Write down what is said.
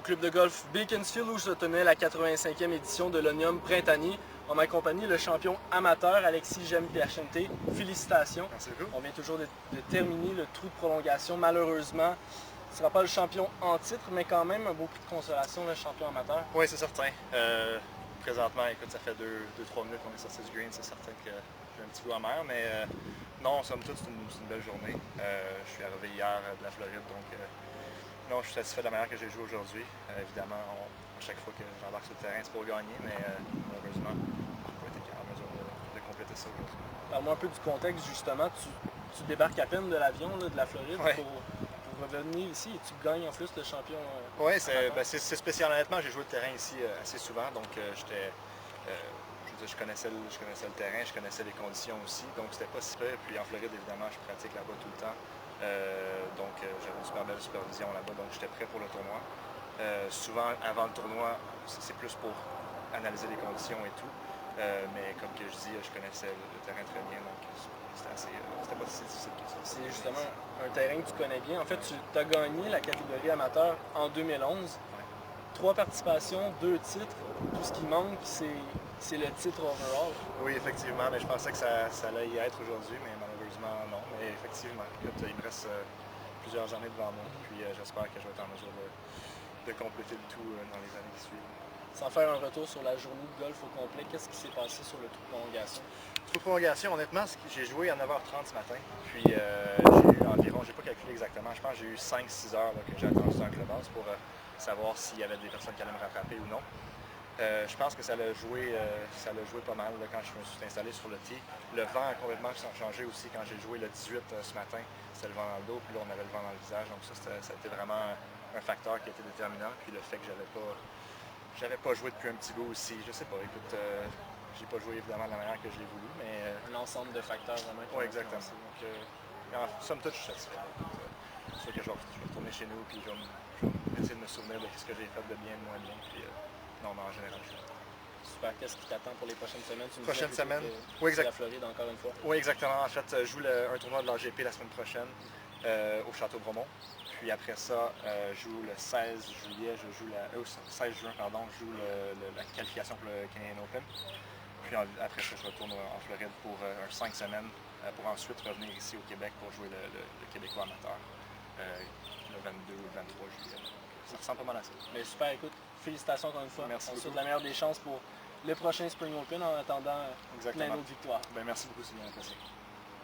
club de golf Beaconsfield où se tenait la 85e édition de l'Omnium Printanier. On m'accompagne le champion amateur Alexis Gemme-Piachente. Félicitations. Merci beaucoup. On vient toujours de terminer le trou de prolongation. Malheureusement, ce ne sera pas le champion en titre, mais quand même un beau prix de consolation, le champion amateur. Oui, c'est certain. Présentement, écoute, ça fait 2-3 minutes qu'on est sorti du green. C'est certain que j'ai un petit goût amer, mais non, somme toute, c'est une belle journée. Je suis arrivé hier de la Floride, donc non, je suis satisfait de la manière que j'ai joué aujourd'hui. Évidemment, à chaque fois que j'embarque sur le terrain, c'est pour gagner, mais malheureusement, je n'ai pas été en mesure de compléter ça aujourd'hui. Parle-moi un peu du contexte, justement. Tu débarques à peine de l'avion de la Floride pour revenir ici et tu gagnes en plus le champion. Oui, c'est spécial. Honnêtement, j'ai joué le terrain ici assez souvent, donc je connaissais le terrain, je connaissais les conditions aussi, donc c'était pas si peu. Puis en Floride, évidemment, je pratique là-bas tout le temps. Donc j'avais une super belle supervision là-bas, donc j'étais prêt pour le tournoi. Souvent, avant le tournoi, c'est plus pour analyser les conditions et tout. Mais comme que je dis, je connaissais le terrain très bien, donc c'était pas si difficile que ça. C'est justement un terrain que tu connais bien. En fait, tu as gagné la catégorie amateur en 2011. 3 participations, 2 titres. Tout ce qui manque, c'est le titre overall. Oui, effectivement, mais je pensais que ça allait y être aujourd'hui, mais malheureusement non. Mais effectivement, écoute, il me reste plusieurs années devant moi, puis j'espère que je vais être en mesure de compléter le tout dans les années qui suivent. Sans faire un retour sur la journée de golf au complet, qu'est-ce qui s'est passé sur le trou de prolongation? Trou de prolongation, honnêtement, j'ai joué à 9h30 ce matin, puis j'ai eu environ, j'ai pas calculé exactement, je pense que j'ai eu 5-6 heures là, que j'ai attendu dans le clubhouse pour savoir s'il y avait des personnes qui allaient me rattraper ou non. Je pense que ça l'a joué pas mal là, quand je me suis installé sur le tee. Le vent a complètement changé aussi quand j'ai joué le 18 ce matin. C'était le vent dans le dos, puis là on avait le vent dans le visage. Donc ça a été vraiment un facteur qui a été déterminant. Puis le fait que j'avais pas joué depuis un petit bout aussi. Je sais pas, écoute, j'ai pas joué évidemment de la manière que je l'ai voulu, mais... Un ensemble de facteurs vraiment. Oui, exactement. Donc, en somme toute, je suis satisfait. C'est sûr que je vais retourner chez nous, puis je vais essayer de me souvenir de ce que j'ai fait de bien, de moins bien. Puis, non, mais en général, je suis super. Qu'est-ce qui t'attend pour les prochaines semaines? Prochaine semaine? Oui, exactement. La Floride, encore une fois. Oui, exactement. En fait, je joue un tournoi de l'AGP la semaine prochaine au Château-Bromont. Puis après ça, je joue le 16 juillet, 16 juin, pardon, je joue la qualification pour le Canadian Open. Puis après ça, je retourne en Floride pour 5 semaines, pour ensuite revenir ici au Québec pour jouer le Québécois amateur le 22 ou le 23 juillet. Ça ressemble pas mal à ça. Mais super, écoute, félicitations encore une fois. Merci beaucoup. On souhaite la meilleure des chances pour le prochain Spring Open en attendant plein d'autres victoires. Merci beaucoup, c'est bien apprécié.